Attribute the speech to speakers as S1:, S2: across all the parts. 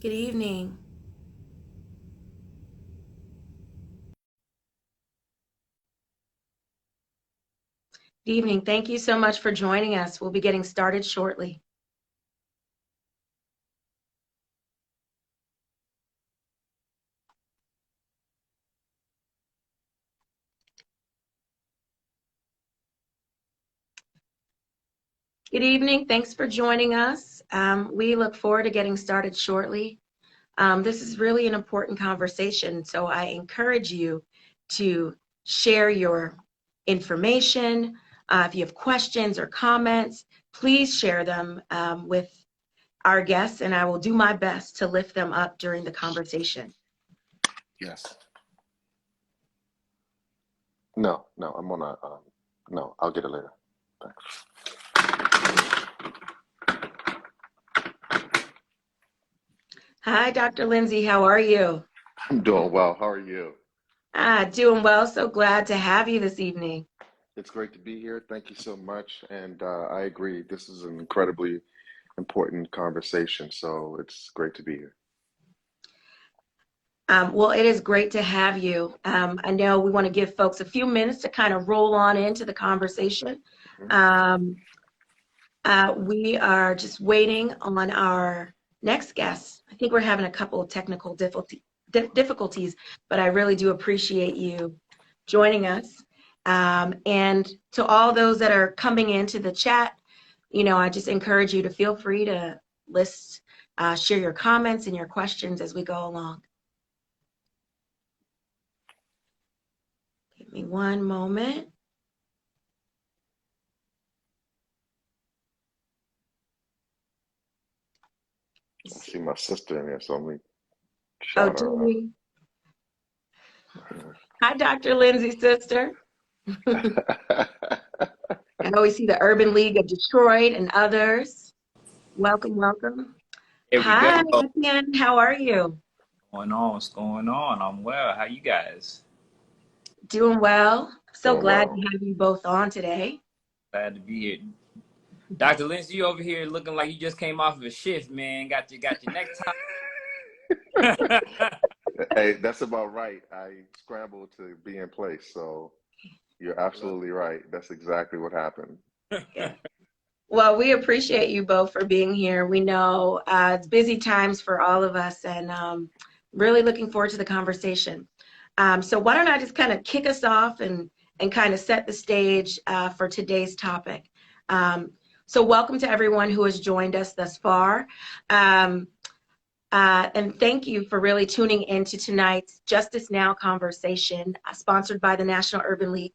S1: Good evening. Good evening. Thank you so much for joining us. We'll be getting started shortly. Good evening. Thanks for joining us. We look forward to getting started shortly. This is really an important conversation, so I encourage you to share your information. If you have questions or comments, please share them with our guests, and I will do my best to lift them up during the conversation.
S2: Yes. No, no, I'm on a, no, I'll get it later. Thanks.
S1: Hi, Dr. Lindsay. How are you?
S2: I'm doing well. How are you?
S1: Doing well. So glad to have you this evening.
S2: It's great to be here. Thank you so much. And I agree. This is an incredibly important conversation. So it's great to be here.
S1: Well, it is great to have you. I know we want to give folks a few minutes to kind of roll on into the conversation.
S2: Mhm.
S1: Um, we are just waiting on our next guest. I think we're having a couple of technical difficulties, but I really do appreciate you joining us. And to all those that are coming into the chat, I just encourage you to feel free to share your comments and your questions as we go along. Give me one moment.
S2: I see my sister in there, so let me
S1: Oh,
S2: shout
S1: do
S2: her
S1: we? Hi, Dr. Lindsay's sister.
S2: out.
S1: I know we see the Urban League of Detroit and others. Welcome, welcome.
S3: Here we go.
S1: Hi, Etienne. How are you?
S3: Going on? What's going on? I'm well. How you guys?
S1: Doing well. So
S2: Doing
S1: glad
S2: well.
S1: to have you both on today.
S3: Glad to be here. Dr. Lindsay, you over here looking like you just came off of a shift, man. Got your necktie.
S2: Hey, that's about right. I scrambled to be in place, so you're absolutely right. That's exactly what happened.
S1: Yeah. Well, we appreciate you both for being here. We know it's busy times for all of us, and really looking forward to the conversation. So why don't I just kind of kick us off and kind of set the stage for today's topic. So welcome to everyone who has joined us thus far. Um, and thank you for really tuning into tonight's Justice Now conversation, sponsored by the National Urban League.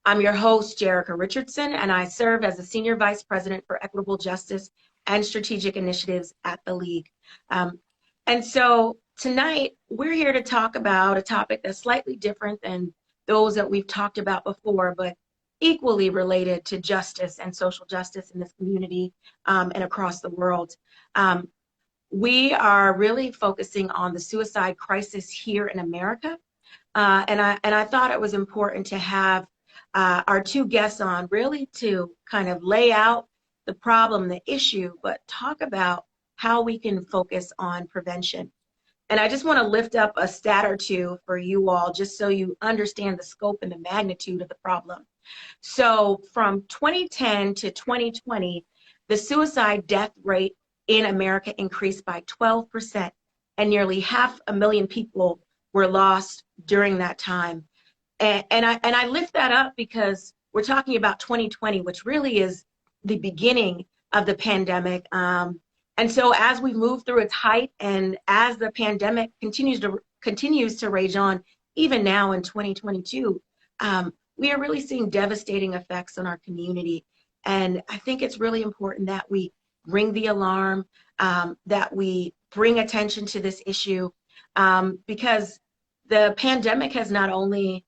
S1: I'm your host, Jerica Richardson, and I serve as the Senior Vice President for Equitable Justice and Strategic Initiatives at the League. And so tonight, we're here to talk about a topic that's slightly different than those that we've talked about before, but equally related to justice and social justice in this community and across the world. Um, we are really focusing on the suicide crisis here in America. And I thought it was important to have our two guests on really to kind of lay out the problem, the issue, but talk about how we can focus on prevention. And I just want to lift up a stat or two for you all, just so you understand the scope and the magnitude of the problem. So from 2010 to 2020, the suicide death rate in America increased by 12%, and nearly 500,000 people were lost during that time. And I lift that up because we're talking about 2020, which really is the beginning of the pandemic. And so as we move through its height and as the pandemic continues to rage on, even now in 2022, we are really seeing devastating effects on our community. And I think it's really important that we ring the alarm, that we bring attention to this issue, because the pandemic has not only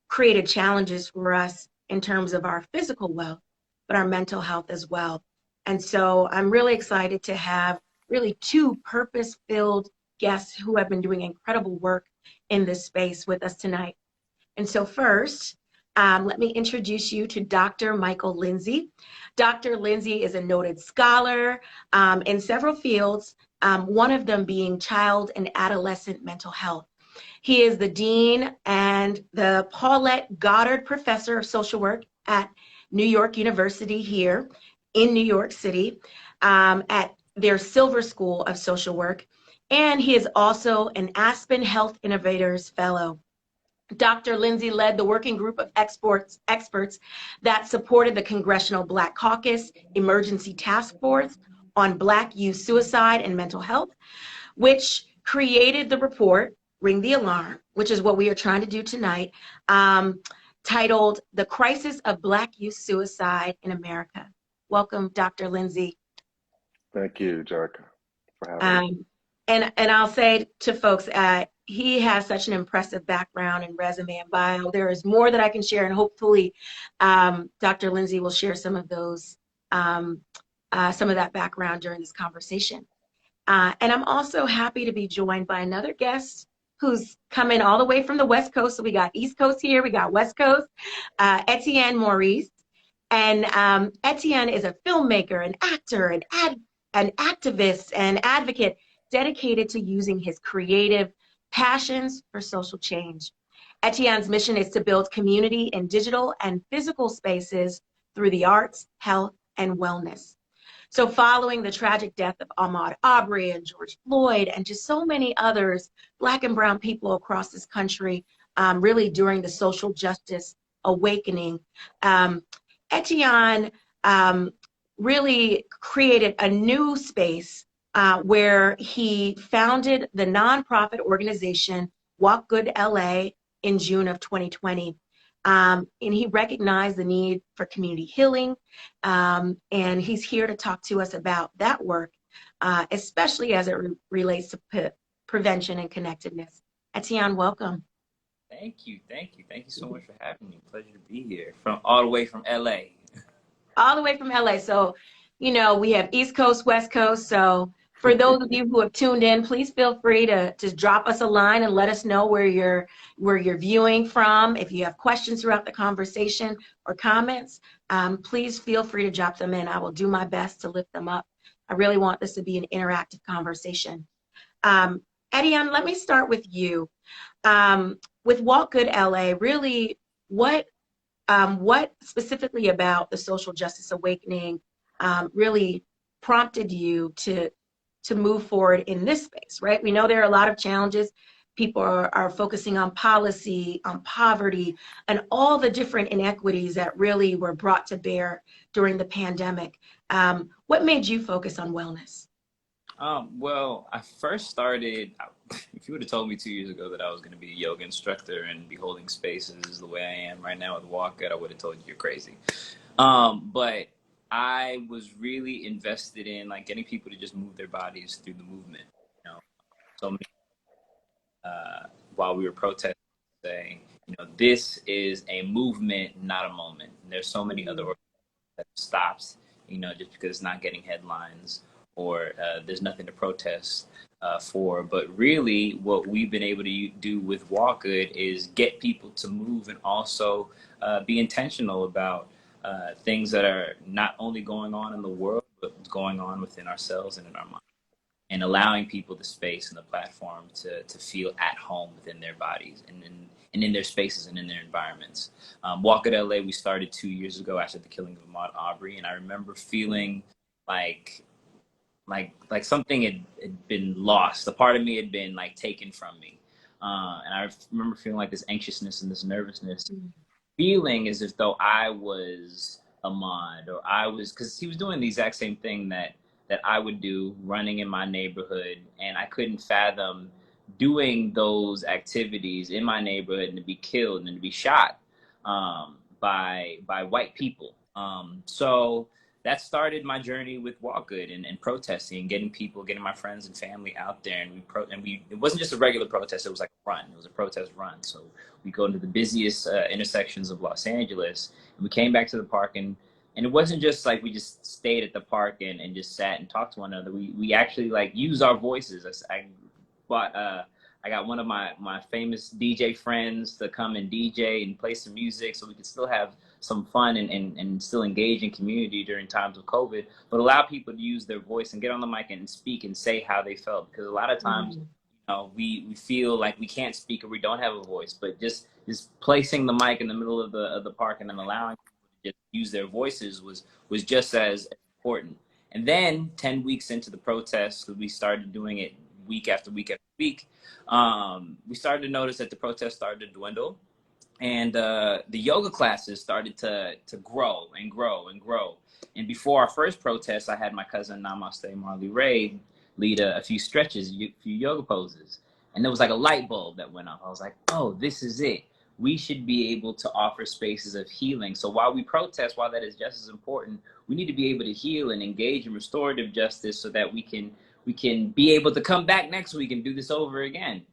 S1: created challenges for us in terms of our physical wealth, but our mental health as well. And so I'm really excited to have really two purpose-filled guests who have been doing incredible work in this space with us tonight. And so first, let me introduce you to Dr. Michael Lindsay. Dr. Lindsay is a noted scholar in several fields, one of them being child and adolescent mental health. He is the dean and the Paulette Goddard Professor of Social Work at New York University here in New York City, at their Silver School of Social Work. And he is also an Aspen Health Innovators Fellow. Dr. Lindsay led the working group of experts that supported the Congressional Black Caucus Emergency Task Force on Black Youth Suicide and Mental Health, which created the report, Ring the Alarm, which is what we are trying to do tonight, titled The Crisis of Black Youth Suicide in America. Welcome, Dr. Lindsay.
S2: Thank you, Jerica, for having me.
S1: And I'll say to folks, he has such an impressive background and resume and bio. There is more that I can share, and hopefully Dr. Lindsay will share some of those, some of that background during this conversation. And I'm also happy to be joined by another guest who's coming all the way from the West Coast. So we got East Coast here, we got West Coast, Etienne Maurice. And Etienne is a filmmaker, an actor, an activist, and advocate dedicated to using his creative passions for social change. Etienne's mission is to build community in digital and physical spaces through the arts, health, and wellness. So following the tragic death of Ahmaud Arbery and George Floyd and just so many others, Black and brown people across this country, really during the social justice awakening, Etienne really created a new space where he founded the nonprofit organization Walk Good LA in June of 2020. And he recognized the need for community healing. And he's here to talk to us about that work, especially as it relates to prevention and connectedness. Etienne, welcome.
S3: Thank you. Thank you so much for having me. Pleasure to be here from all the way from LA.
S1: All the way from LA. So, you know, we have East Coast, West Coast. So for those of you who have tuned in, please feel free to drop us a line and let us know where you're viewing from. If you have questions throughout the conversation or comments, please feel free to drop them in. I will do my best to lift them up. I really want this to be an interactive conversation. Etienne, let me start with you. With Walk Good LA, really, what specifically about the social justice awakening really prompted you to move forward in this space, right? We know there are a lot of challenges. People are focusing on policy, on poverty, and all the different inequities that really were brought to bear during the pandemic. What made you focus on wellness?
S3: Well, I first started, if you would have told me 2 years ago that I was going to be a yoga instructor and be holding spaces the way I am right now with Walk Good, I would have told you you're crazy. But I was really invested in like getting people to just move their bodies through the movement. You know, so many, while we were protesting, saying, you know, this is a movement, not a moment. And there's so many other organizations that stops, you know, just because it's not getting headlines or there's nothing to protest for. But really, what we've been able to do with Walk Good is get people to move and also be intentional about things that are not only going on in the world, but going on within ourselves and in our mind, and allowing people the space and the platform to feel at home within their bodies and in their spaces and in their environments. Walk Good LA, we started 2 years ago after the killing of Ahmaud Arbery, and I remember feeling like something had been lost. A part of me had been like taken from me. And I remember feeling like this anxiousness and this nervousness, feeling as if though I was Ahmaud, or I was, because he was doing the exact same thing that I would do, running in my neighborhood, and I couldn't fathom doing those activities in my neighborhood and to be killed and to be shot by white people. So that started my journey with Walk Good and protesting, getting my friends and family out there, and it wasn't just a regular protest, it was like a run. It was a protest run. So we go into the busiest intersections of Los Angeles, and we came back to the park, and it wasn't just like we just stayed at the park and just sat and talked to one another. We actually like used our voices. I I got one of my famous DJ friends to come and DJ and play some music so we could still have some fun and still engage in community during times of COVID, but allow people to use their voice and get on the mic and speak and say how they felt. Because a lot of times,
S1: Mhm.
S3: we feel like we can't speak or we don't have a voice, but just placing the mic in the middle of the park and then allowing people to just use their voices was just as important. And then 10 weeks into the protests, we started doing it week after week after week. We started to notice that the protests started to dwindle, and the yoga classes started to grow and grow and grow. And before our first protest, I had my cousin Namaste Marley Ray lead a few stretches, a few yoga poses, and there was like a light bulb that went off. I was like, oh, this is it. We should be able to offer spaces of healing. So while we protest, while that is just as important, we need to be able to heal and engage in restorative justice so that we can be able to come back next week and do this over again.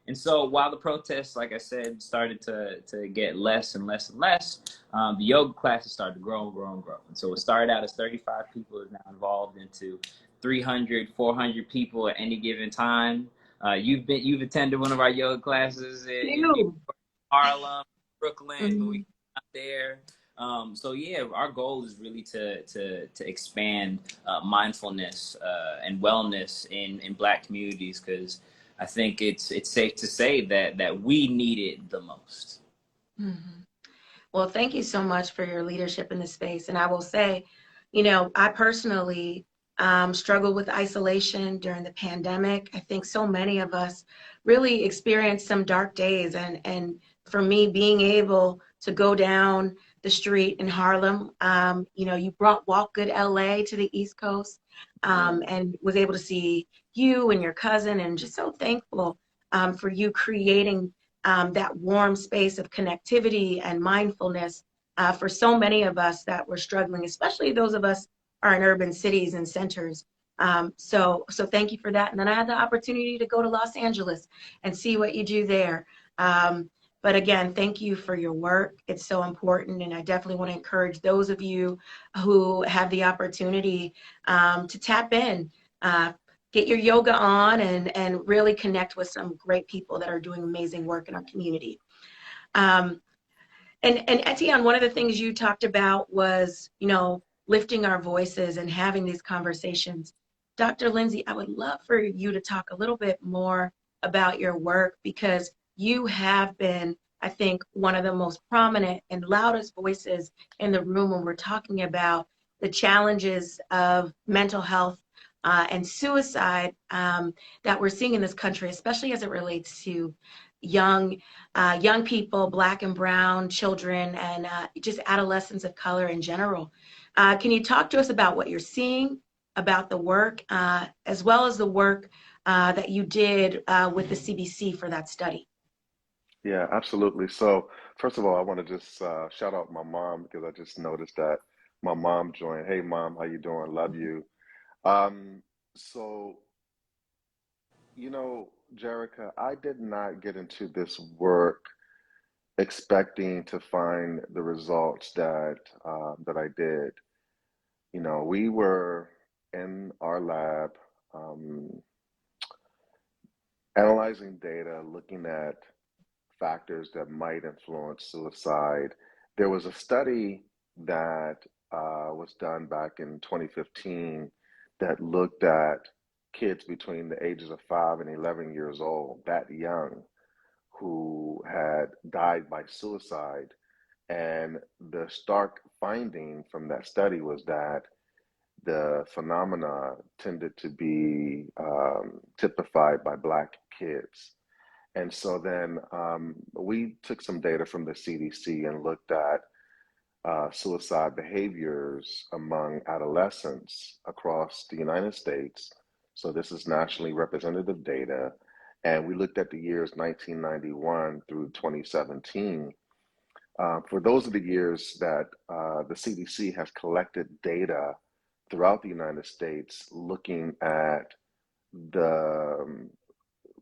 S3: And so while the protests, like I said, started to get less and less and less, the yoga classes started to grow and grow and grow. And so it started out as 35 people is now involved into 300, 400 people at any given time. You've attended one of our yoga classes in New York,
S1: You.
S3: Harlem, Brooklyn when we
S1: Mhm.
S3: came out there. So yeah, our goal is really to expand mindfulness and wellness in Black communities, because I think it's safe to say that we need it the most.
S1: Mhm. Well, thank you so much for your leadership in this space. And I will say, I personally struggled with isolation during the pandemic. I think so many of us really experienced some dark days. And for me, being able to go down the street in Harlem, you brought Walk Good LA to the East Coast, and was able to see you and your cousin, and just so thankful for you creating that warm space of connectivity and mindfulness for so many of us that were struggling, especially those of us are in urban cities and centers. So thank you for that. And then I had the opportunity to go to Los Angeles and see what you do there. But again, thank you for your work. It's so important. And I definitely want to encourage those of you who have the opportunity to tap in. Get your yoga on and really connect with some great people that are doing amazing work in our community. Um, and Etienne, one of the things you talked about was, lifting our voices and having these conversations. Dr. Lindsay, I would love for you to talk a little bit more about your work, because you have been, I think, one of the most prominent and loudest voices in the room when we're talking about the challenges of mental health and suicide that we're seeing in this country, especially as it relates to young young people, Black and brown children, and just adolescents of color in general. Can you talk to us about what you're seeing, about the work, as well as the work that you did with the CBC for that study?
S2: Yeah, absolutely. So, first of all, I want to just shout out my mom because I just noticed that my mom joined. Hey, mom, how you doing? Love you. Um, so, Jerica, I did not get into this work expecting to find the results that I did. We were in our lab, um, analyzing data, looking at factors that might influence suicide. There was a study that was done back in 2015 that looked at kids between the ages of 5 and 11 years old, that young, who had died by suicide. And the stark finding from that study was that the phenomena tended to be typified by Black kids. And so then we took some data from the CDC and looked at suicide behaviors among adolescents across the United States. So this is nationally representative data. And we looked at the years 1991 through 2017. For those of the years that the CDC has collected data throughout the United States looking at the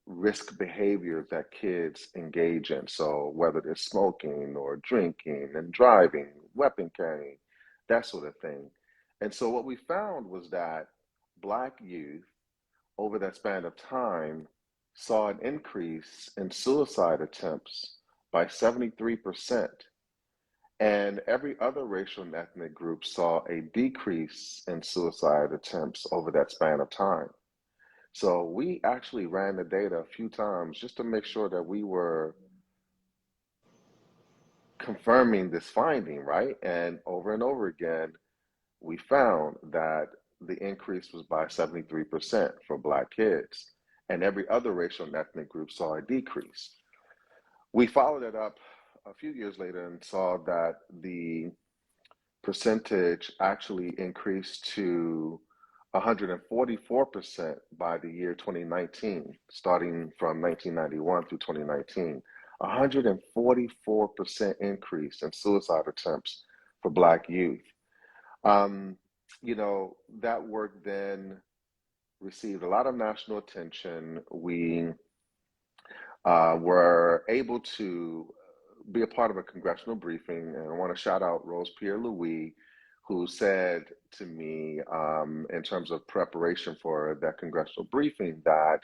S2: risk behaviors that kids engage in. So whether they're smoking or drinking and driving, weapon carrying, that sort of thing. And so what we found was that Black youth over that span of time saw an increase in suicide attempts by 73%, and every other racial and ethnic group saw a decrease in suicide attempts over that span of time. So we actually ran the data a few times just to make sure that we were confirming this finding, right? And over again, we found that the increase was by 73% for Black kids, and every other racial and ethnic group saw a decrease. We followed it up a few years later and saw that the percentage actually increased to 144% by the year 2019, starting from 1991 through 2019. 144% increase in suicide attempts for Black youth. Um, that work then received a lot of national attention. We were able to be a part of a congressional briefing, and I want to shout out Rose Pierre Louis, who said to me, in terms of preparation for that congressional briefing, that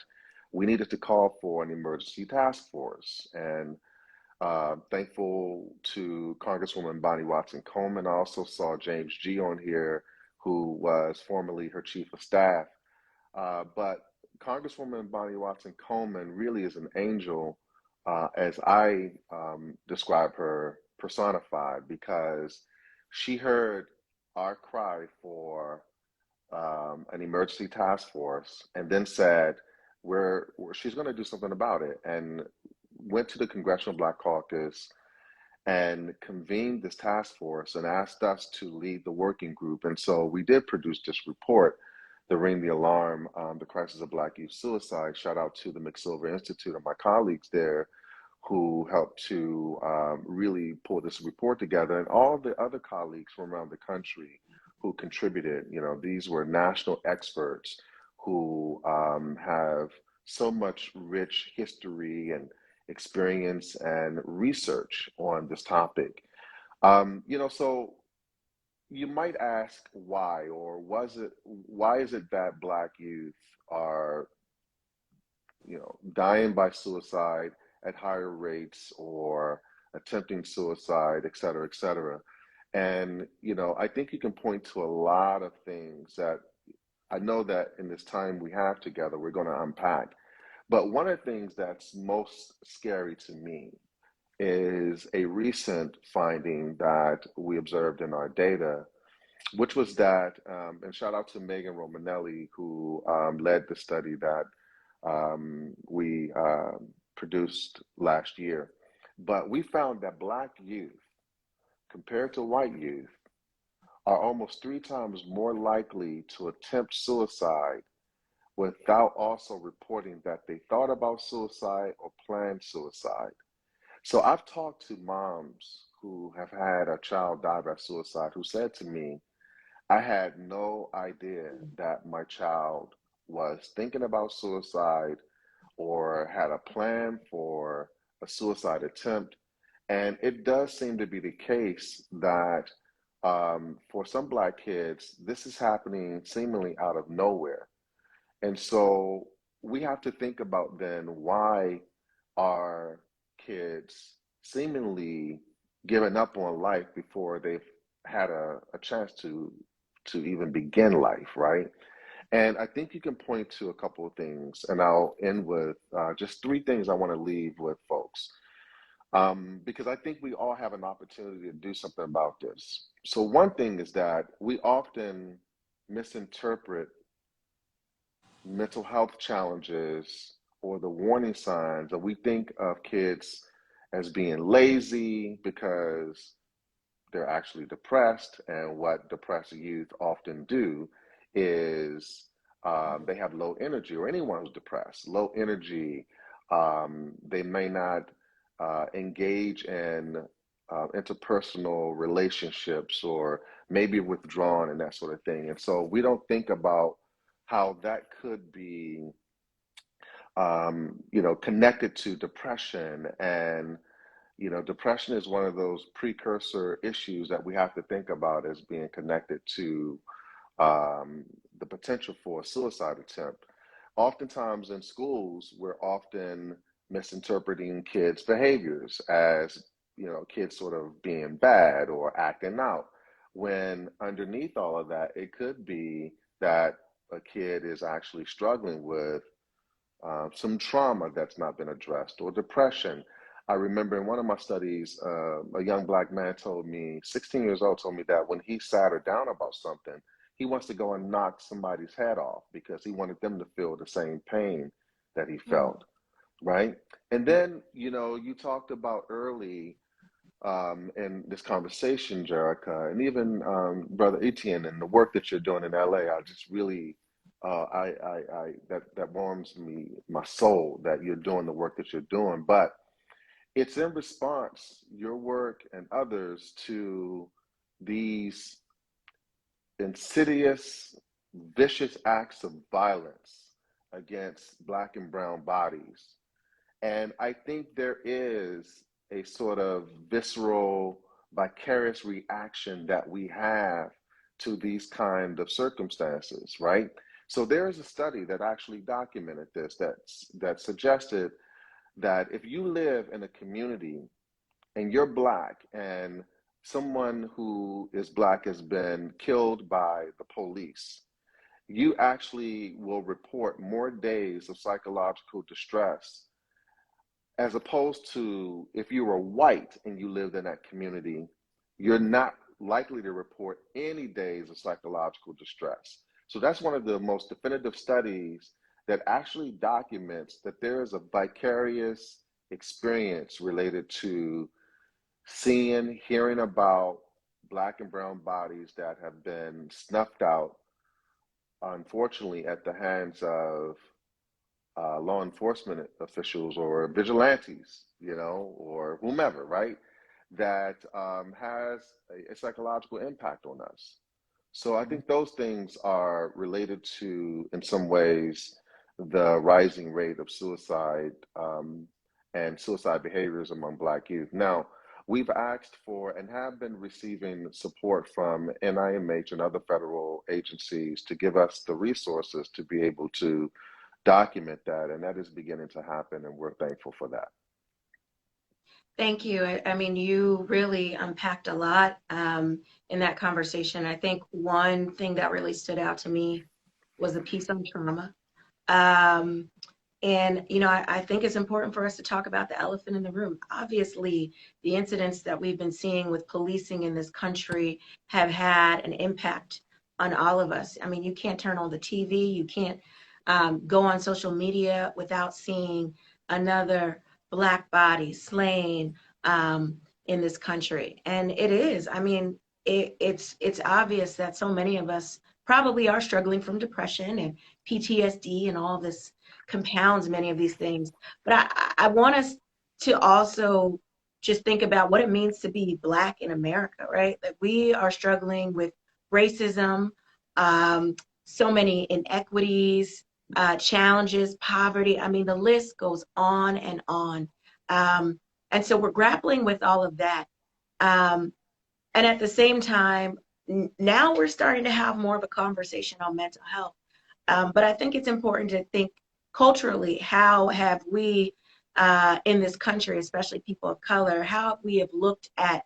S2: we needed to call for an emergency task force. And thankful to Congresswoman Bonnie Watson Coleman. I also saw James G. on here, who was formerly her chief of staff. But Congresswoman Bonnie Watson Coleman really is an angel, as I describe her personified, because she heard our cry for an emergency task force and then said, she's going to do something about it, and went to the Congressional Black Caucus and convened this task force and asked us to lead the working group. And so we did produce this report, the Ring the Alarm, the Crisis of Black Youth Suicide. Shout out to the McSilver Institute and my colleagues there who helped to really pull this report together, and all the other colleagues from around the country who contributed. These were national experts who have so much rich history and experience and research on this topic. So you might ask why, or why is it that Black youth are, dying by suicide at higher rates, or attempting suicide, et cetera, et cetera. And, I think you can point to a lot of things that I know that in this time we have together, we're going to unpack. But one of the things that's most scary to me is a recent finding that we observed in our data, which was that, and shout out to Megan Romanelli, who led the study that we produced last year. But we found that Black youth, compared to white youth, are almost 3 times more likely to attempt suicide without also reporting that they thought about suicide or planned suicide. So I've talked to moms who have had a child die by suicide who said to me, I had no idea that my child was thinking about suicide or had a plan for a suicide attempt. And it does seem to be the case that for some Black kids, this is happening seemingly out of nowhere. And so we have to think about then, why are kids seemingly giving up on life before they've had a chance to even begin life, right? And I think you can point to a couple of things, and I'll end with just 3 things I want to leave with folks, because I think we all have an opportunity to do something about this. So one thing is that we often misinterpret mental health challenges or the warning signs, and we think of kids as being lazy because they're actually depressed. And what depressed youth often do is they have low energy, or anyone who's depressed, low energy. They may not engage in interpersonal relationships, or maybe withdrawn and that sort of thing. And so we don't think about how that could be, connected to depression. And, depression is one of those precursor issues that we have to think about as being connected to the potential for a suicide attempt. oftentimes in schools, we're often misinterpreting kids' behaviors as, kids sort of being bad or acting out, when underneath all of that, it could be that a kid is actually struggling with some trauma that's not been addressed or depression. I remember in one of my studies, a young black man told me, 16 years old, told me that when he sat her down about something, he wants to go and knock somebody's head off because he wanted them to feel the same pain that he
S1: Mm.
S2: felt, right? And then, you talked about early in this conversation, Jerica, and even Brother Etienne, and the work that you're doing in LA. I just really, that warms my soul that you're doing the work that you're doing. But it's in response, your work and others, to these insidious, vicious acts of violence against Black and brown bodies. And I think there is a sort of visceral, vicarious reaction that we have to these kind of circumstances, right? So there is a study that actually documented this, that suggested that if you live in a community and you're Black and someone who is Black has been killed by the police, you actually will report more days of psychological distress, as opposed to if you were white and you lived in that community, you're not likely to report any days of psychological distress. So that's one of the most definitive studies that actually documents that there is a vicarious experience related to seeing, hearing about Black and brown bodies that have been snuffed out, unfortunately, at the hands of law enforcement officials or vigilantes, or whomever, right? That has a psychological impact on us. So I think those things are related to, in some ways, the rising rate of suicide and suicide behaviors among Black youth. Now, we've asked for and have been receiving support from NIMH and other federal agencies to give us the resources to be able to document that, and that is beginning to happen, and we're thankful for that.
S1: Thank you. I mean, you really unpacked a lot in that conversation. I think one thing that really stood out to me was the piece on trauma. Um, and, I think it's important for us to talk about the elephant in the room. Obviously, the incidents that we've been seeing with policing in this country have had an impact on all of us. I mean, you can't turn on the TV, you can't go on social media without seeing another Black body slain in this country. And it is, I mean, it's obvious that so many of us probably are struggling from depression and PTSD, and all this compounds many of these things. But I want us to also just think about what it means to be Black in America, right? That we are struggling with racism, so many inequities, challenges, poverty. I mean, the list goes on and on. And so we're grappling with all of that. And at the same time, now we're starting to have more of a conversation on mental health. But I think it's important to think culturally, how have we in this country, especially people of color, how we have looked at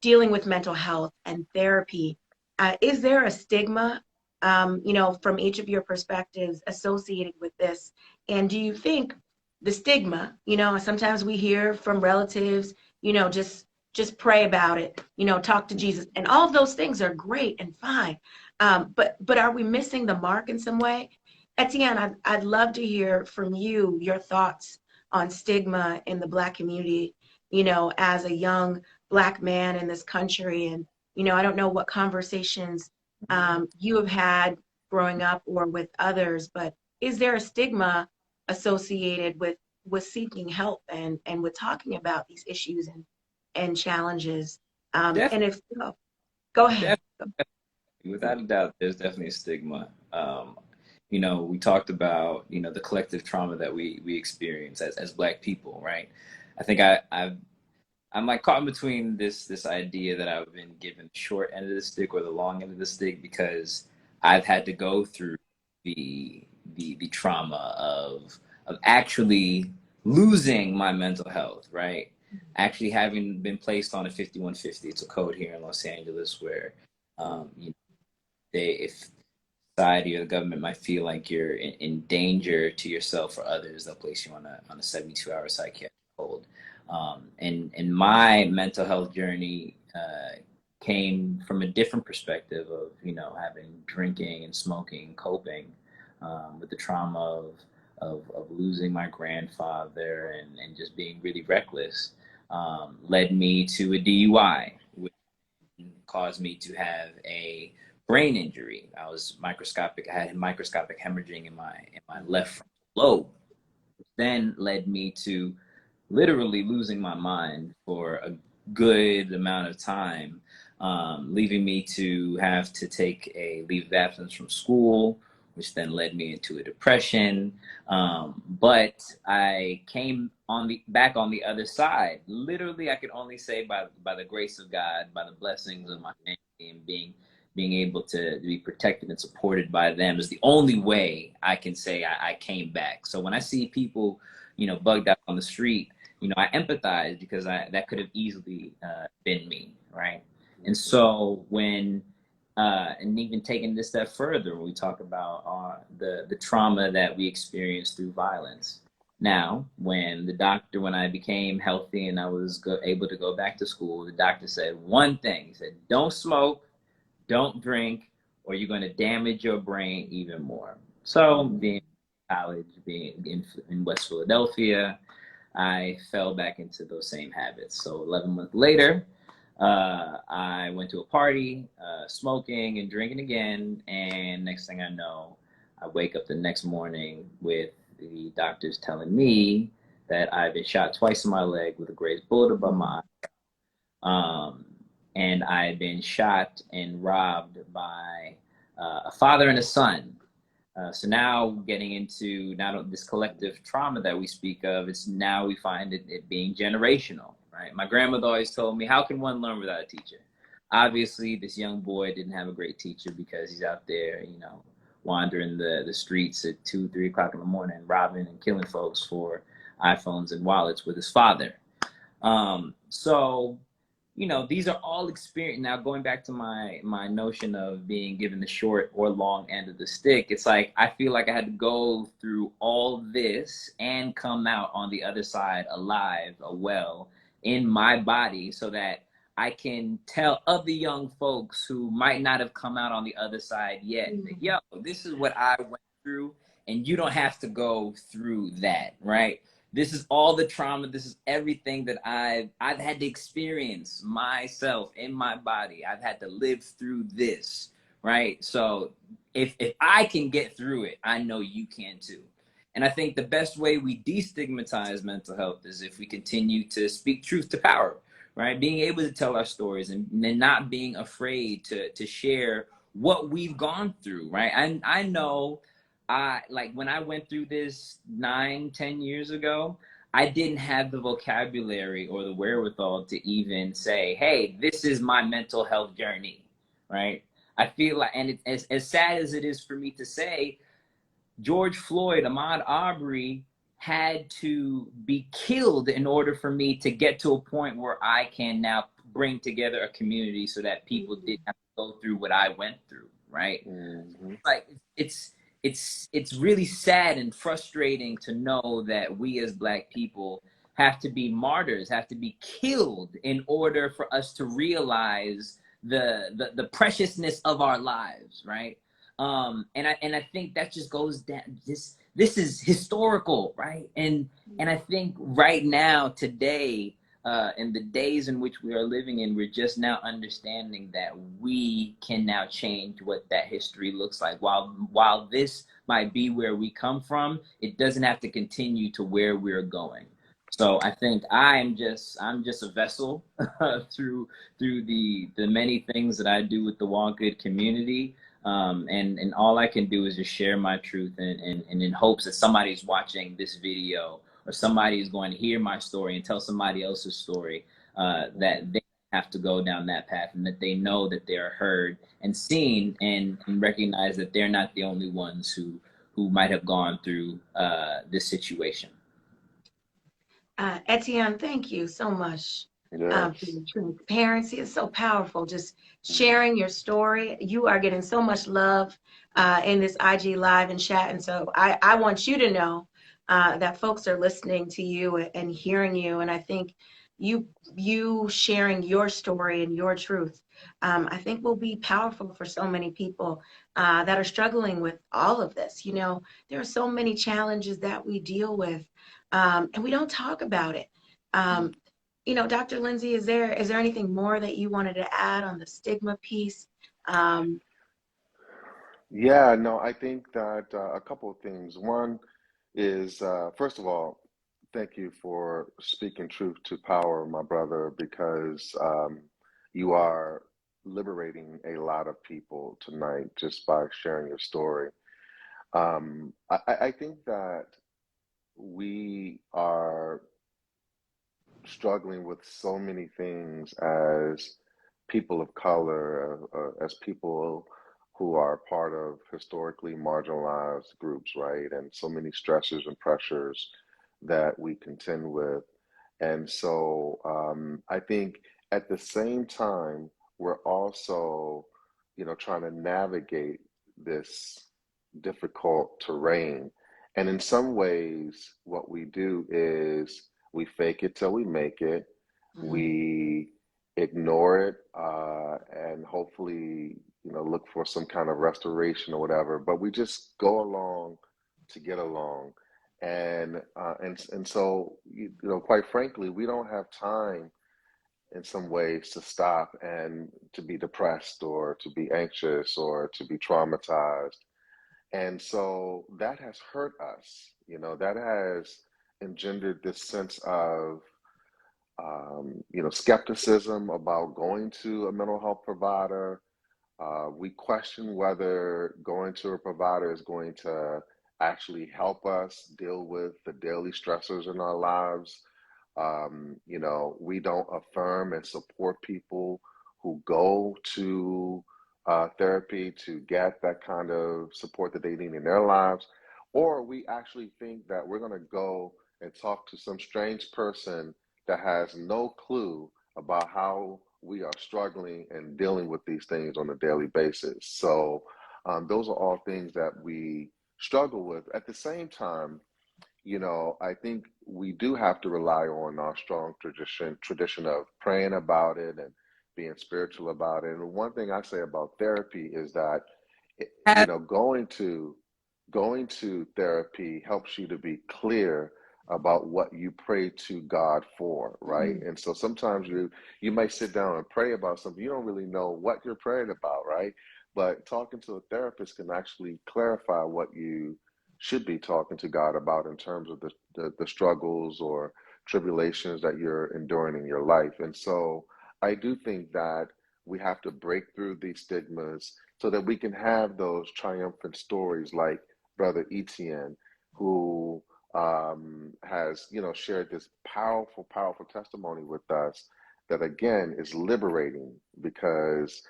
S1: dealing with mental health and therapy. Is there a stigma, from each of your perspectives associated with this? And do you think the stigma, sometimes we hear from relatives, just pray about it, talk to Jesus, and all of those things are great and fine. But are we missing the mark in some way? Etienne, I'd love to hear from you, your thoughts on stigma in the Black community, as a young Black man in this country. And, I don't know what conversations you have had growing up or with others, but is there a stigma associated with seeking help and with talking about these issues and challenges? And if so, go ahead.
S3: Without a doubt, there's definitely a stigma. We talked about, the collective trauma that we experience as Black people, right? I think I'm like caught in between this idea that I've been given the short end of the stick or the long end of the stick, because I've had to go through the the trauma of actually losing my mental health, right? Actually having been placed on a 5150. It's a code here in Los Angeles where you know, if society or the government might feel like you're in danger to yourself or others, they'll place you on a 72-hour psychiatric hold. And my mental health journey came from a different perspective of, you know, having drinking and smoking, coping with the trauma of losing my grandfather and just being really reckless, led me to a DUI, which caused me to have a brain injury. I had microscopic hemorrhaging in my left frontal lobe, which then led me to literally losing my mind for a good amount of time, leaving me to have to take a leave of absence from school, which then led me into a depression. But I came back on the other side. Literally, I could only say by the grace of God, by the blessings of my family, and being able to be protected and supported by them is the only way I can say I came back. So when I see people, you know, bugged out on the street, you know, I empathize because that could have easily been me, right? And so when and even taking this step further, when we talk about the trauma that we experience through violence. Now, when I became healthy and I was able to go back to school, the doctor said one thing. He said, don't smoke, don't drink, or you're going to damage your brain even more. So being in college, being in West Philadelphia, I fell back into those same habits. So 11 months later, I went to a party, smoking and drinking again. And next thing I know, I wake up the next morning with the doctors telling me that I've been shot twice in my leg with a grazed bullet above my eye. And I've been shot and robbed by a father and a son. So now getting into not this collective trauma that we speak of, it's now we find it being generational, right? My grandmother always told me, how can one learn without a teacher? Obviously, this young boy didn't have a great teacher because he's out there, you know, wandering the streets at 2, 3 o'clock in the morning, robbing and killing folks for iPhones and wallets with his father. So, you know, these are all experience. Now, going back to my notion of being given the short or long end of the stick, it's like I feel like I had to go through all this and come out on the other side alive, well, in my body, so that I can tell other young folks who might not have come out on the other side yet, that, yo, this is what I went through, and you don't have to go through that, right? This is all the trauma. This is everything that I've had to experience myself in my body. I've had to live through this, right? So if I can get through it, I know you can too. And I think the best way we destigmatize mental health is if we continue to speak truth to power, right? Being able to tell our stories and not being afraid to share what we've gone through, right? I know like when I went through this 9-10 years ago, I didn't have the vocabulary or the wherewithal to even say, hey, this is my mental health journey, right? I feel like, and as sad as it is for me to say, George Floyd, Ahmaud Arbery had to be killed in order for me to get to a point where I can now bring together a community so that people didn't have to go through what I went through, right? Like it's really sad and frustrating to know that we as Black people have to be martyrs, have to be killed in order for us to realize the preciousness of our lives, right? And I think that just goes down. This is historical, right? And I think right now, today, in the days in which we are living in, we're just now understanding that we can now change what that history looks like. While this might be where we come from, it doesn't have to continue to where we're going. So I think I'm just a vessel through the many things that I do with the Walk Good community. And all I can do is just share my truth and in hopes that somebody's watching this video or somebody is going to hear my story and tell somebody else's story, that they have to go down that path and that they know that they are heard and seen and recognize that they're not the only ones who who might have gone through this situation.
S1: Etienne, thank you so much for
S2: Yes.
S1: your transparency. It's so powerful. Just sharing your story. You are getting so much love in this IG live and chat. And so I want you to know that folks are listening to you and hearing you. And I think you sharing your story and your truth, I think will be powerful for so many people that are struggling with all of this. You know, there are so many challenges that we deal with. And we don't talk about it. You know, Dr. Lindsay, is there anything more that you wanted to add on the stigma piece? Um,
S2: Yeah, no, I think that a couple of things. One is, first of all, thank you for speaking truth to power, my brother, because you are liberating a lot of people tonight just by sharing your story. I think that we are struggling with so many things as people of color, as people who are part of historically marginalized groups, right? And so many stressors and pressures that we contend with. And so I think at the same time, we're also, trying to navigate this difficult terrain. And in some ways, what we do is we fake it till we make it.
S1: mm,
S2: We ignore it and hopefully, look for some kind of restoration or whatever. But we just go along to get along. And so, quite frankly, we don't have time in some ways to stop and to be depressed or to be anxious or to be traumatized. And so that has hurt us, that has engendered this sense of, skepticism about going to a mental health provider. We question whether going to a provider is going to actually help us deal with the daily stressors in our lives. We don't affirm and support people who go to therapy to get that kind of support that they need in their lives. Or we actually think that we're going to go and talk to some strange person that has no clue about how we are struggling and dealing with these things on a daily basis. So, those are all things that we struggle with. At the same time, I think we do have to rely on our strong tradition of praying about it and being spiritual about it. And one thing I say about therapy is that, going to therapy helps you to be clear about what you pray to God for, right?
S1: mm,
S2: And so sometimes you might sit down and pray about something you don't really know what you're praying about, right? But talking to a therapist can actually clarify what you should be talking to God about in terms of the struggles or tribulations that you're enduring in your life. And so I do think that we have to break through these stigmas so that we can have those triumphant stories like Brother Etienne, who has, shared this powerful, powerful testimony with us that again is liberating because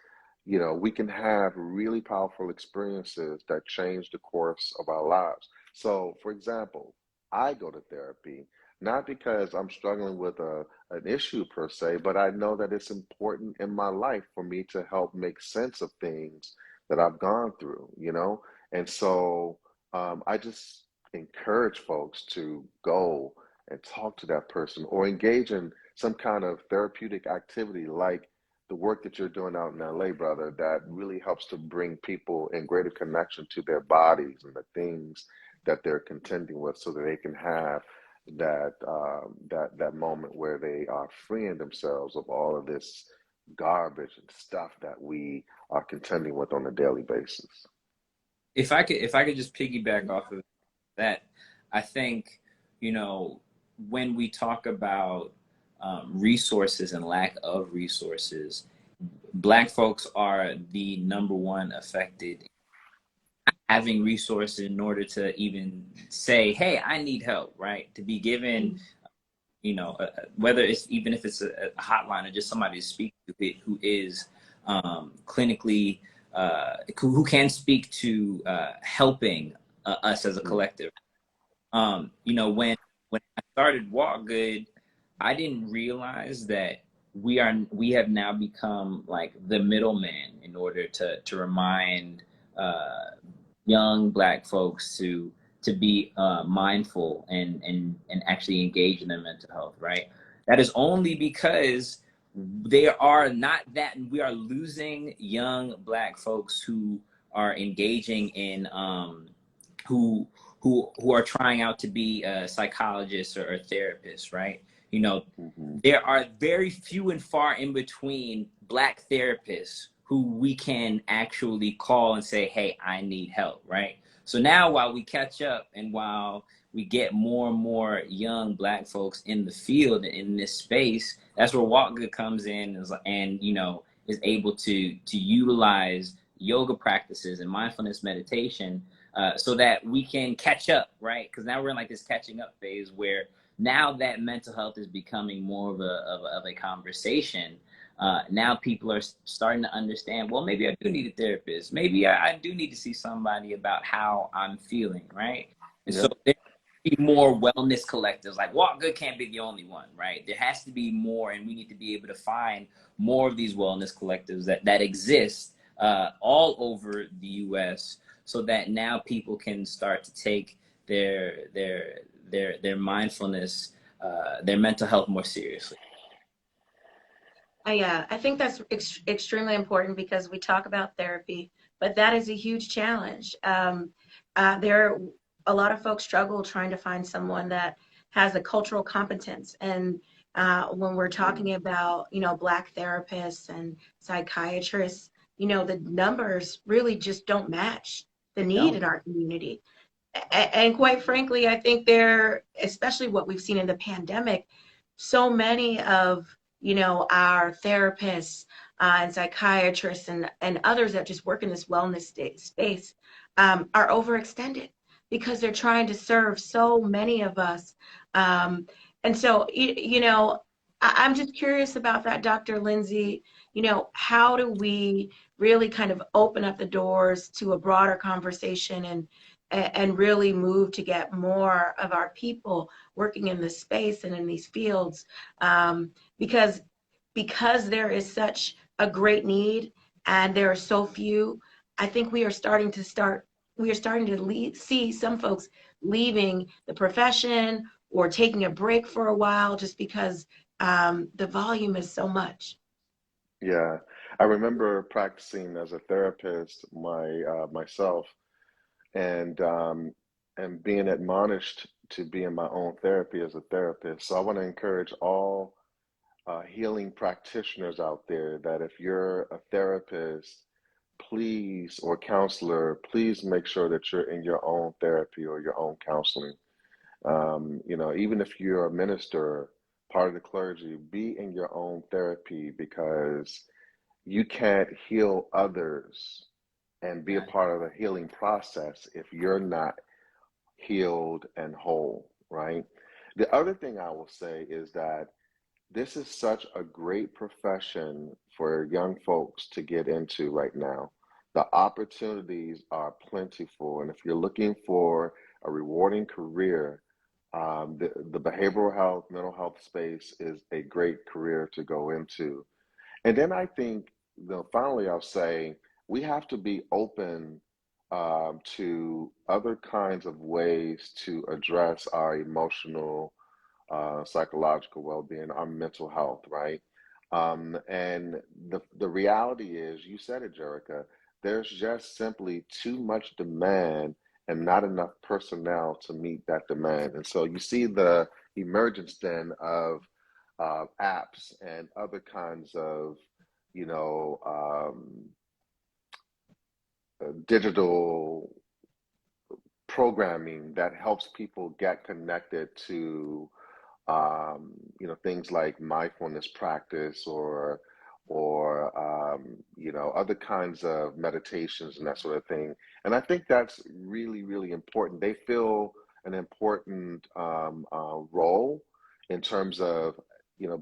S2: we can have really powerful experiences that change the course of our lives. So, for example, I go to therapy not because I'm struggling with an issue per se, but I know that it's important in my life for me to help make sense of things that I've gone through, And so I just encourage folks to go and talk to that person or engage in some kind of therapeutic activity like the work that you're doing out in LA, brother, that really helps to bring people in greater connection to their bodies and the things that they're contending with, so that they can have that moment where they are freeing themselves of all of this garbage and stuff that we are contending with on a daily basis.
S3: If I could just piggyback off of that, I think, when we talk about resources and lack of resources, Black folks are the number one affected having resources in order to even say, hey, I need help, right? To be given,
S1: mm,
S3: whether it's even if it's a hotline or just somebody to speak to it who is clinically, who can speak to helping us as a collective. You know, when I started Walk Good, I didn't realize that we have now become like the middleman in order to remind young Black folks to be mindful and actually engage in their mental health, right? That is only because there are not that we are losing young Black folks who are engaging in who who are trying out to be psychologists or therapists, right? You know,
S2: Mm-hmm.
S3: there are very few and far in between Black therapists who we can actually call and say, hey, I need help, right? So now while we catch up and while we get more and more young Black folks in the field in this space, that's where Walk Good comes in and you know, is able to utilize yoga practices and mindfulness meditation so that we can catch up, right? Because now we're in like this catching up phase where now that mental health is becoming more of a conversation. Now people are starting to understand, well, maybe I do need a therapist. Maybe I do need to see somebody about how I'm feeling, right? And so
S2: Yep.
S3: there be more wellness collectives. Like Walk Good can't be the only one, right? There has to be more, and we need to be able to find more of these wellness collectives that exist all over the U.S. so that now people can start to take their mindfulness, their mental health more seriously.
S1: Yeah, I think that's extremely important because we talk about therapy, but that is a huge challenge. There, a lot of folks struggle trying to find someone that has a cultural competence. And when we're talking about, you know, Black therapists and psychiatrists, you know, the numbers really just don't match the
S3: They
S1: need
S3: don't.
S1: in our community. And quite frankly, I think they're, especially what we've seen in the pandemic, so many of, you know, our therapists and psychiatrists and others that just work in this wellness space are overextended because they're trying to serve so many of us. And so, you know, I'm just curious about that, Dr. Lindsay. You know, how do we really kind of open up the doors to a broader conversation and really move to get more of our people working in this space and in these fields, because there is such a great need and there are so few. I think we are starting to see some folks leaving the profession or taking a break for a while just because the volume is so much.
S2: Yeah. I remember practicing as a therapist myself, and being admonished to be in my own therapy as a therapist. So I want to encourage all healing practitioners out there that if you're a therapist, please, or counselor, please make sure that you're in your own therapy or your own counseling. You know, even if you're a minister, part of the clergy, be in your own therapy because you can't heal others and be a
S3: Right.
S2: part of the healing process if you're not healed and whole, right? The other thing I will say is that this is such a great profession for young folks to get into right now. The opportunities are plentiful, and if you're looking for a rewarding career, the behavioral health, mental health space is a great career to go into. And then I think, finally, I'll say we have to be open to other kinds of ways to address our emotional, psychological well-being, our mental health, right? And the reality is, you said it, Jerica, there's just simply too much demand and not enough personnel to meet that demand. And so you see the emergence then of apps and other kinds of, you know, digital programming that helps people get connected to things like mindfulness practice or other kinds of meditations and that sort of thing. And I think that's really, really important. They fill an important role in terms of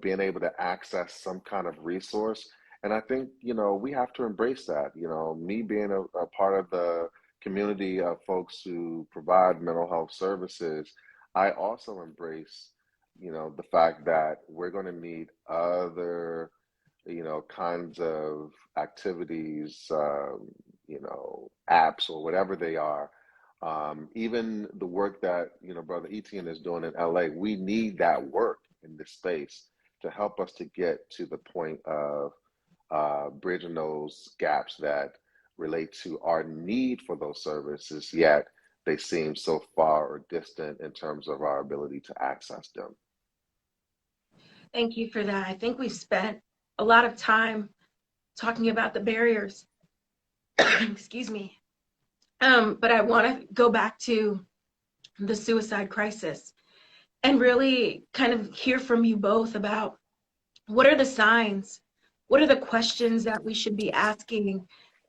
S2: being able to access some kind of resource. And I think we have to embrace that. Me being a part of the community of folks who provide mental health services, I also embrace, the fact that we're going to need other, kinds of activities, apps or whatever they are. Even the work that, Brother Etienne is doing in LA, we need that work in this space to help us to get to the point of bridging those gaps that relate to our need for those services, yet they seem so far or distant in terms of our ability to access them.
S1: Thank you for that. I think we've spent a lot of time talking about the barriers. Excuse me. But I want to go back to the suicide crisis and really kind of hear from you both about what are the signs, what are the questions that we should be asking,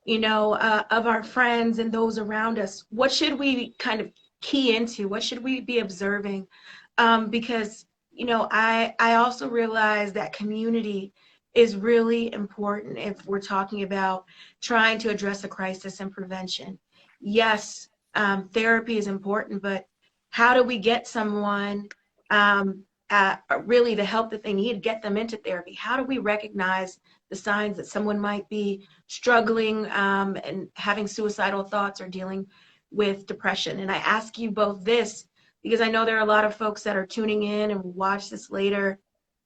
S1: of our friends and those around us. What should we kind of key into? What should we be observing? Because I also realize that community is really important if we're talking about trying to address a crisis and prevention. Yes, therapy is important, but how do we get someone really the help that they need, get them into therapy? How do we recognize the signs that someone might be struggling and having suicidal thoughts or dealing with depression? And I ask you both this because I know there are a lot of folks that are tuning in and will watch this later.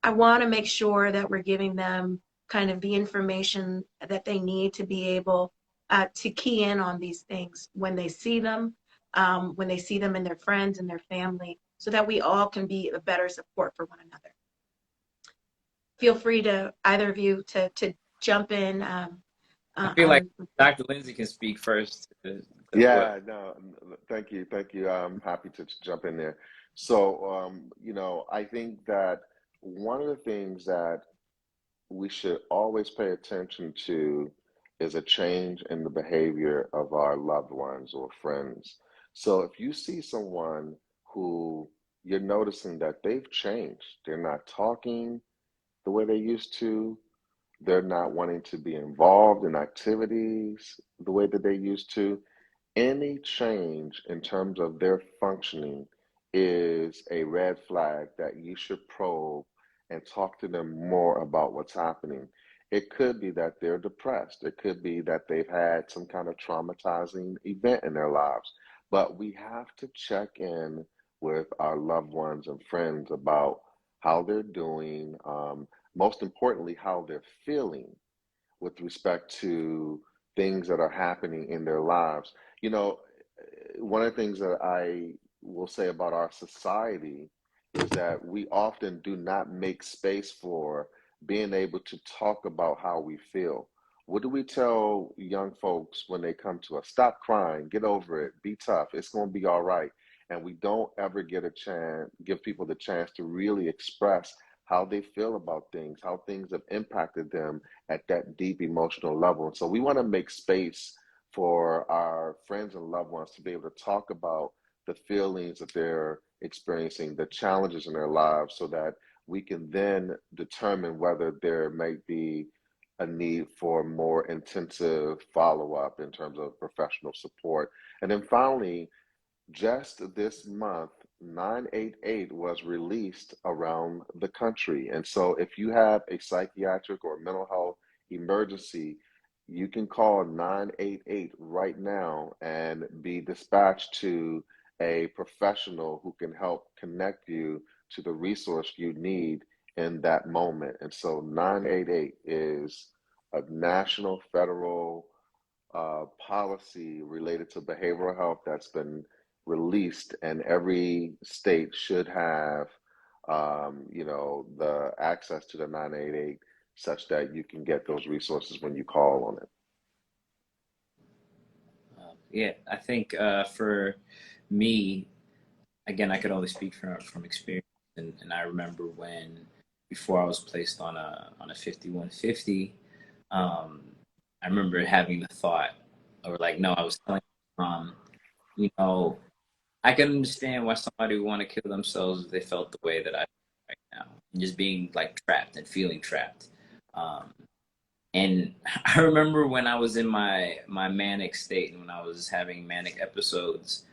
S1: I want to make sure that we're giving them kind of the information that they need to be able to key in on these things when they see them in their friends and their family, so that we all can be a better support for one another. Feel free to, either of you, to jump in.
S3: I feel like Dr. Lindsay can speak first.
S2: Yeah, no, thank you. I'm happy to jump in there. So, I think that one of the things that we should always pay attention to is a change in the behavior of our loved ones or friends. So if you see someone who you're noticing that they've changed, they're not talking the way they used to, they're not wanting to be involved in activities the way that they used to, any change in terms of their functioning is a red flag that you should probe and talk to them more about what's happening. It could be that they're depressed. It could be that they've had some kind of traumatizing event in their lives. But we have to check in with our loved ones and friends about how they're doing, most importantly, how they're feeling with respect to things that are happening in their lives. You know, one of the things that I will say about our society is that we often do not make space for being able to talk about how we feel. What do we tell young folks when they come to us? Stop crying, get over it, be tough, it's going to be all right. And we don't ever get a chance, give people the chance to really express how they feel about things, how things have impacted them at that deep emotional level. And so we want to make space for our friends and loved ones to be able to talk about the feelings that they're experiencing, the challenges in their lives, so that we can then determine whether there may be a need for more intensive follow-up in terms of professional support. And then finally, just this month, 988 was released around the country. And so if you have a psychiatric or mental health emergency, you can call 988 right now and be dispatched to a professional who can help connect you to the resource you need in that moment. And so 988 is a national federal policy related to behavioral health that's been released, and every state should have, the access to the 988 such that you can get those resources when you call on it.
S3: Yeah, I think for me, again, I could only speak from experience, and I remember when before I was placed on a 5150, I remember having the thought, or like, no, I was telling you know, I can understand why somebody would want to kill themselves if they felt the way that I feel right now, and just being like trapped and feeling trapped. Um, And I remember when I was in my manic state and when I was having manic episodes,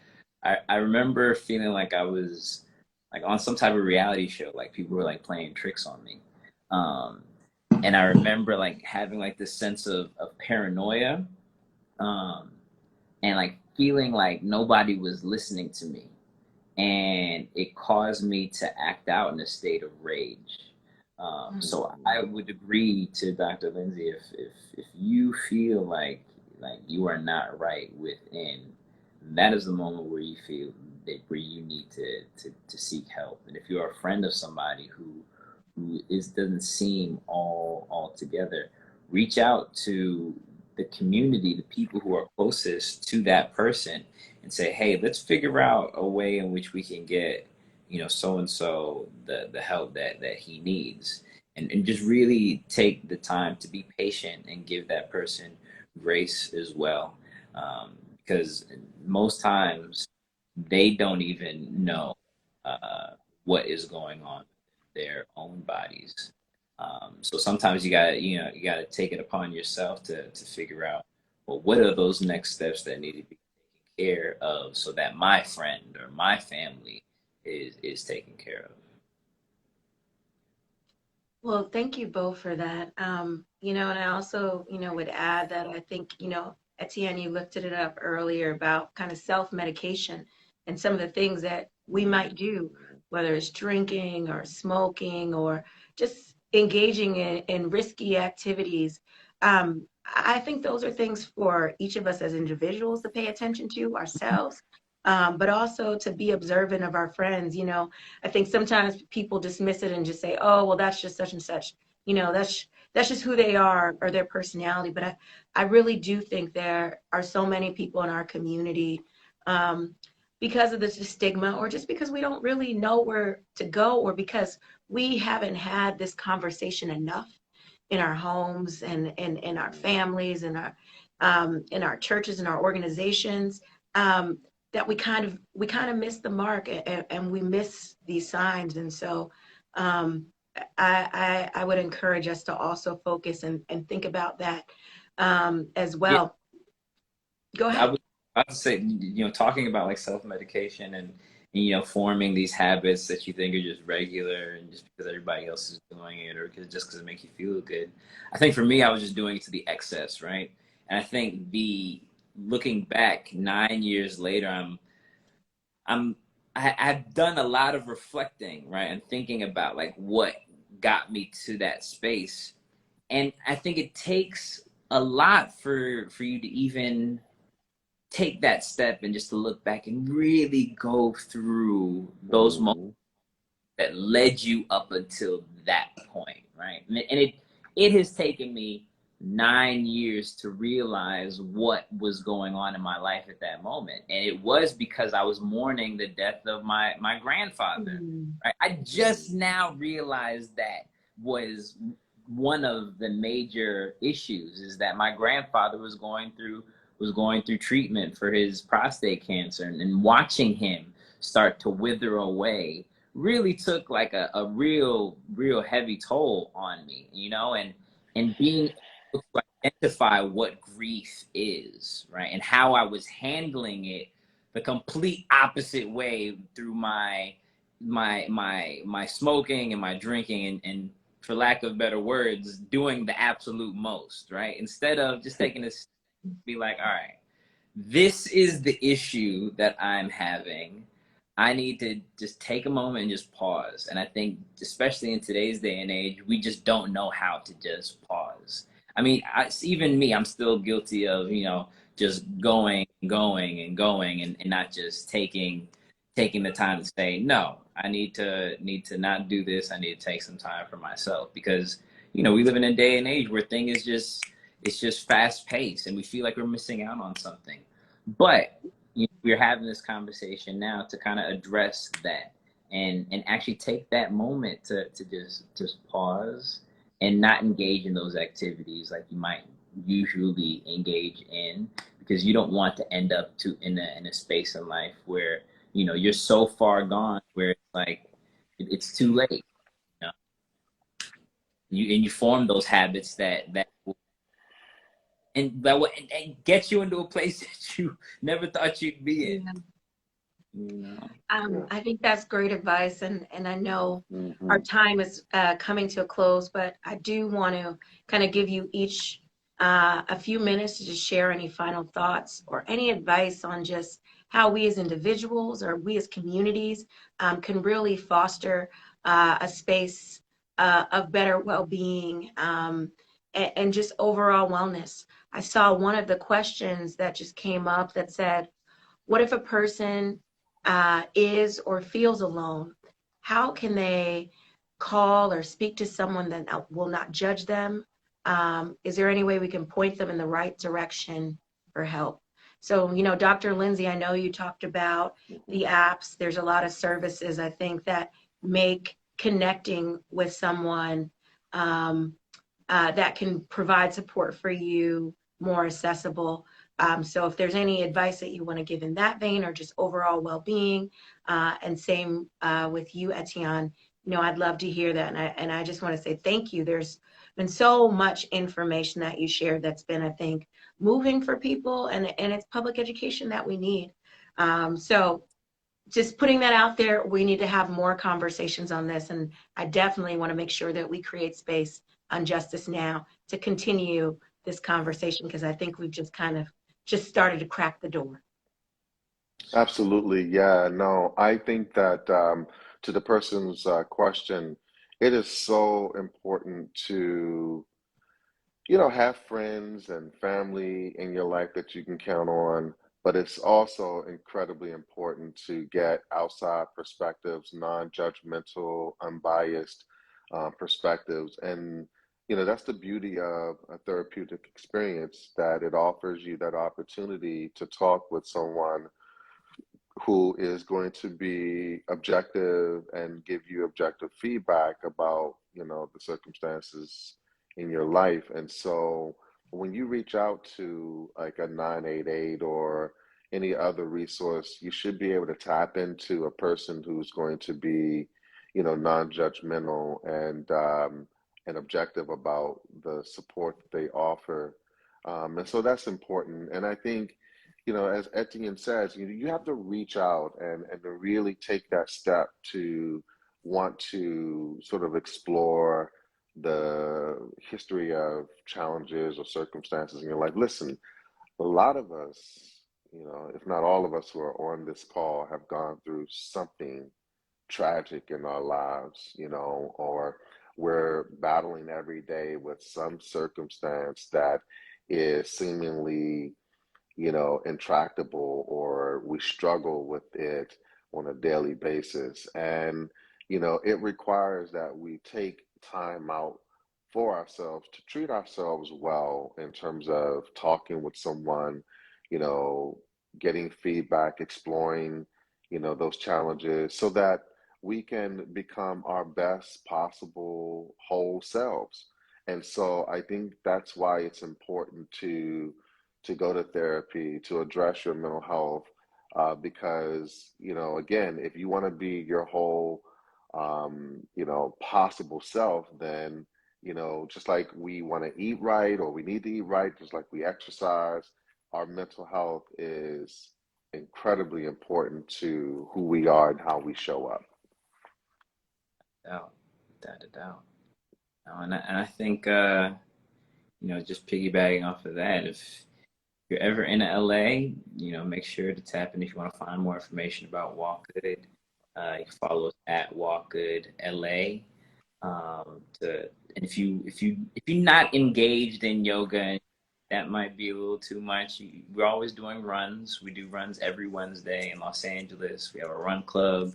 S3: I remember feeling like I was like on some type of reality show, like people were like playing tricks on me. Um, and I remember like having like this sense of paranoia, um, and like feeling like nobody was listening to me. And it caused me to act out in a state of rage. So I would agree to Dr. Lindsay if you feel like you are not right within, that is the moment where you feel that where you need to seek help. And if you're a friend of somebody who is doesn't seem all together, reach out to the community, the people who are closest to that person, and say, hey, let's figure out a way in which we can get, so and so the help that he needs. And just really take the time to be patient and give that person grace as well. Because most times they don't even know uh, what is going on in their own bodies. So sometimes you gotta take it upon yourself to figure out, well, what are those next steps that need to be taken care of so that my friend or my family is taken care of.
S1: Well, thank you both for that. And I also, would add that I think, Etienne, you lifted it up earlier about kind of self-medication and some of the things that we might do, whether it's drinking or smoking or just engaging in risky activities. I think those are things for each of us as individuals to pay attention to ourselves, but also to be observant of our friends. I think sometimes people dismiss it and just say, "Oh, well, that's just such and such." That's just who they are or their personality. But I really do think there are so many people in our community, um, because of this stigma, or just because we don't really know where to go, or because we haven't had this conversation enough in our homes and in our families and in our churches and our organizations. That we kind of miss the mark, and we miss these signs. And so I would encourage us to also focus and think about that as
S3: Yeah,
S1: well. Go
S3: I
S1: ahead.
S3: was about to say, talking about like self-medication and forming these habits that you think are just regular and just because everybody else is doing it or just because it makes you feel good. I think for me, I was just doing it to the excess, right? And I think the looking back 9 years later, I'm I've done a lot of reflecting, right, and thinking about like what got me to that space. And I think it takes a lot for you to even take that step and just to look back and really go through those moments
S2: Mm-hmm.
S3: that led you up until that point, right? And it has taken me 9 years to realize what was going on in my life at that moment, and it was because I was mourning the death of my grandfather.
S1: Mm,
S3: Right? I just now realized that was one of the major issues is that my grandfather was going through treatment for his prostate cancer, and watching him start to wither away really took like a real heavy toll on me, and being able to identify what grief is, right, and how I was handling it the complete opposite way through my smoking and my drinking, and for lack of better words, doing the absolute most, right, instead of just taking this, be like, all right, this is the issue that I'm having. I need to just take a moment and just pause. And I think, especially in today's day and age, we just don't know how to just pause. I mean, even me, I'm still guilty of, just going, and not just taking the time to say, no, I need to not do this. I need to take some time for myself because, we live in a day and age where it's just fast paced and we feel like we're missing out on something. But we're having this conversation now to kind of address that and actually take that moment to just pause and not engage in those activities like you might usually engage in, because you don't want to end up in a space in life where you're so far gone where it's like it's too late. You know? You form those habits that will and get you into a place that you never thought you'd be in.
S1: Yeah.
S3: You know.
S2: Yeah.
S1: I think that's great advice, and I know our
S2: Hmm.
S1: time is coming to a close, but I do want to kind of give you each a few minutes to just share any final thoughts or any advice on just how we as individuals or we as communities can really foster a space of better well-being and just overall wellness. I saw one of the questions that just came up that said, what if a person is or feels alone? How can they call or speak to someone that will not judge them? Is there any way we can point them in the right direction for help? So, Dr. Lindsay, I know you talked about the apps. There's a lot of services, I think, that make connecting with someone that can provide support for you more accessible. So if there's any advice that you want to give in that vein or just overall well-being, and same with you, Etienne, I'd love to hear that. And I just want to say thank you. There's been so much information that you shared that's been, I think, moving for people, and it's public education that we need. So just putting that out there, we need to have more conversations on this. And I definitely want to make sure that we create space on Justice Now to continue this conversation, because I think we've just kind of just started to crack the door.
S2: Absolutely. Yeah. No, I think that to the person's question, it is so important to, have friends and family in your life that you can count on, but it's also incredibly important to get outside perspectives, non-judgmental, unbiased perspectives. And, that's the beauty of a therapeutic experience, that it offers you that opportunity to talk with someone who is going to be objective and give you objective feedback about, the circumstances in your life. And so when you reach out to like a 988 or any other resource, you should be able to tap into a person who's going to be, non-judgmental and objective about the support that they offer. And so that's important. And I think, as Etienne says, you have to reach out and to really take that step to want to sort of explore the history of challenges or circumstances in your life. Listen, a lot of us, if not all of us who are on this call, have gone through something tragic in our lives, or we're battling every day with some circumstance that is seemingly, intractable, or we struggle with it on a daily basis. And, it requires that we take time out for ourselves to treat ourselves well in terms of talking with someone, you know, getting feedback, exploring, those challenges so that we can become our best possible whole selves. And so I think that's why it's important to go to therapy to address your mental health, because again, if you want to be your whole possible self, then just like we want to eat right, or we need to eat right, just like we exercise, our mental health is incredibly important to who we are and how we show up.
S3: Doubt, without a doubt. And I think, just piggybacking off of that, if you're ever in LA, make sure to tap in if you want to find more information about Walk Good. You can follow us at Walk Good LA. And if you're not engaged in yoga, that might be a little too much. We're always doing runs. We do runs every Wednesday in Los Angeles. We have a run club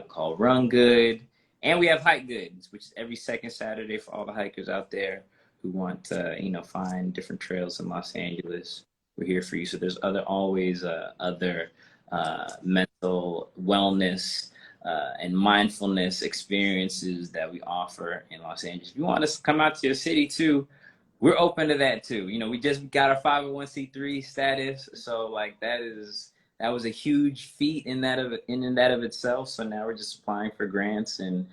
S3: called Run Good. And we have Hike Good, which is every second Saturday for all the hikers out there who want to, find different trails in Los Angeles. We're here for you. So there's always other mental wellness and mindfulness experiences that we offer in Los Angeles. If you want us to come out to your city too, we're open to that too. We just got our 501c3 status, so like that was a huge feat in that of itself. So now we're just applying for grants and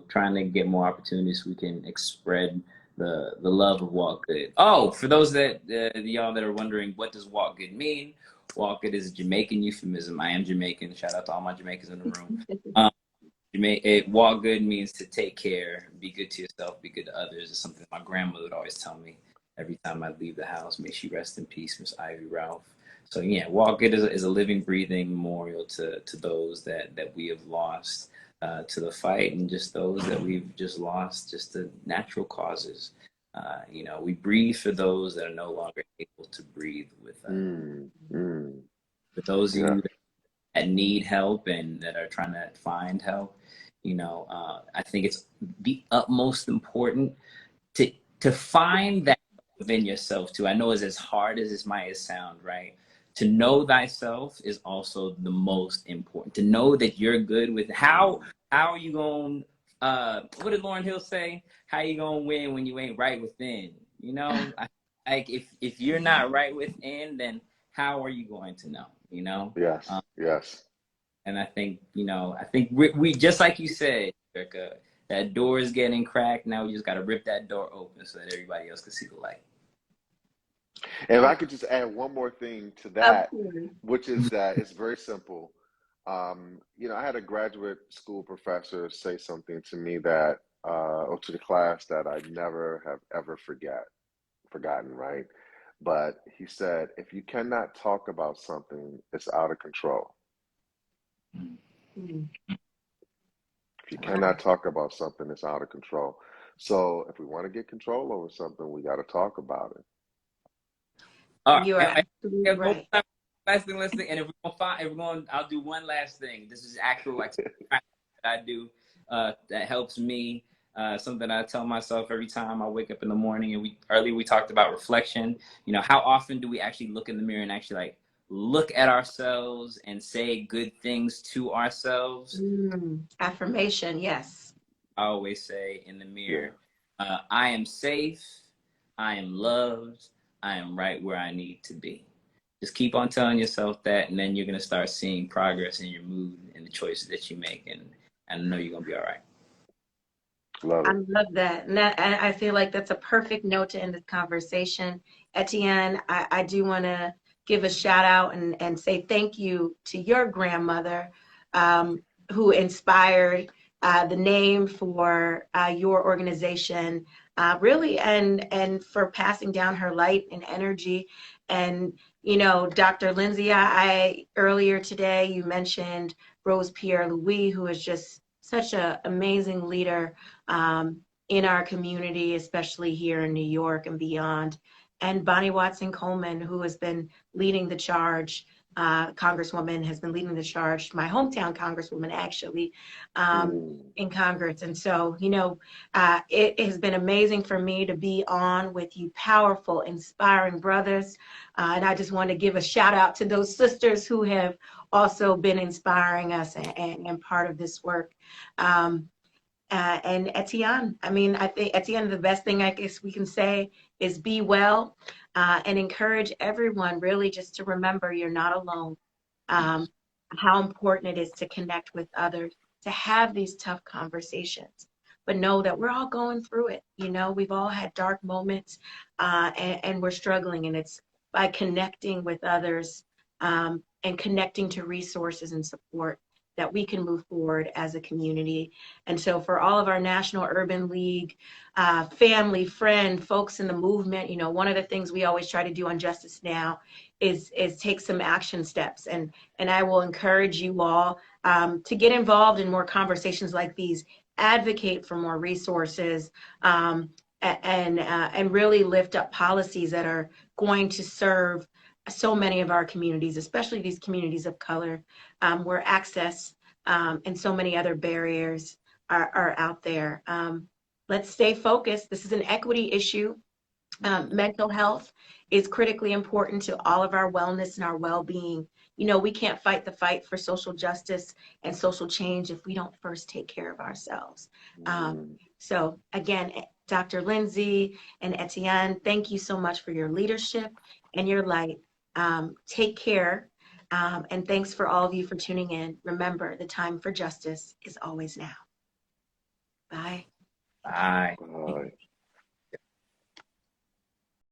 S3: trying to get more opportunities so we can spread the love of Walk Good. Oh, for those that y'all that are wondering, what does Walk Good mean? Walk Good is a Jamaican euphemism. I am Jamaican. Shout out to all my Jamaicans in the room. Walk good means to take care, be good to yourself, be good to others. It's something my grandmother would always tell me every time I leave the house. May she rest in peace, Miss Ivy Ralph. So yeah, walk good is a living, breathing memorial to those that we have lost to the fight, and just those that we've just lost just to natural causes. We breathe for those that are no longer able to breathe with us. For those of
S2: Yeah.
S3: you that need help and that are trying to find help, I think it's the utmost important to find that within yourself too. I know it's as hard as this might sound, right? To know thyself is also the most important. To know that you're good with how are you going what did Lauryn Hill say? How you gonna win when you ain't right within? Like if you're not right within, then how are you going to know?
S2: Yes. Yes.
S3: And I think, we just like you said, Erica, that door is getting cracked. Now we just got to rip that door open so that everybody else can see the light.
S2: And if I could just add one more thing to that, which is that it's very simple. I had a graduate school professor say something to me that, or to the class, that I never have ever forgotten, right? But he said, if you cannot talk about something, it's out of control. If you cannot talk about something, it's out of control. So if we want to get control over something, we got to talk about it.
S3: All right.
S1: You are absolutely right.
S3: Last thing, and if we're going, I'll do one last thing. This is actual that I do that helps me. Something I tell myself every time I wake up in the morning. And earlier we talked about reflection. How often do we actually look in the mirror and actually look at ourselves and say good things to ourselves?
S1: Affirmation, yes.
S3: I always say in the mirror, I am safe, I am loved, I am right where I need to be. Just keep on telling yourself that, and then you're going to start seeing progress in your mood and the choices that you make, and I know you're going to be all right.
S2: Love it.
S1: I love that. And I feel like that's a perfect note to end this conversation. Etienne, I do want to give a shout out and say thank you to your grandmother, who inspired the name for your organization, really, and for passing down her light and energy. And, Dr. Lindsay, I earlier today, you mentioned Rose Pierre Louis, who is just such an amazing leader in our community, especially here in New York and beyond. And Bonnie Watson Coleman, who has been leading the charge, Congresswoman has been leading the charge, my hometown Congresswoman, actually, in Congress. And so, it has been amazing for me to be on with you powerful, inspiring brothers. And I just want to give a shout out to those sisters who have also been inspiring us and part of this work. And Etienne, I think Etienne, the best thing I guess we can say is be well, and encourage everyone really just to remember you're not alone. How important it is to connect with others, to have these tough conversations, but know that we're all going through it. We've all had dark moments, and we're struggling, and it's by connecting with others, and connecting to resources and support that we can move forward as a community. And so for all of our National Urban League, family, friend, folks in the movement, one of the things we always try to do on Justice Now is take some action steps. And I will encourage you all to get involved in more conversations like these, advocate for more resources, and really lift up policies that are going to serve so many of our communities, especially these communities of color, where access and so many other barriers are out there. Let's stay focused. This is an equity issue. Mental health is critically important to all of our wellness and our well-being. We can't fight the fight for social justice and social change if we don't first take care of ourselves. So again, Dr. Lindsay and Etienne, thank you so much for your leadership and your light. Take care, and thanks for all of you for tuning in. Remember, the time for justice is always now. Bye.
S3: Bye.
S2: Bye.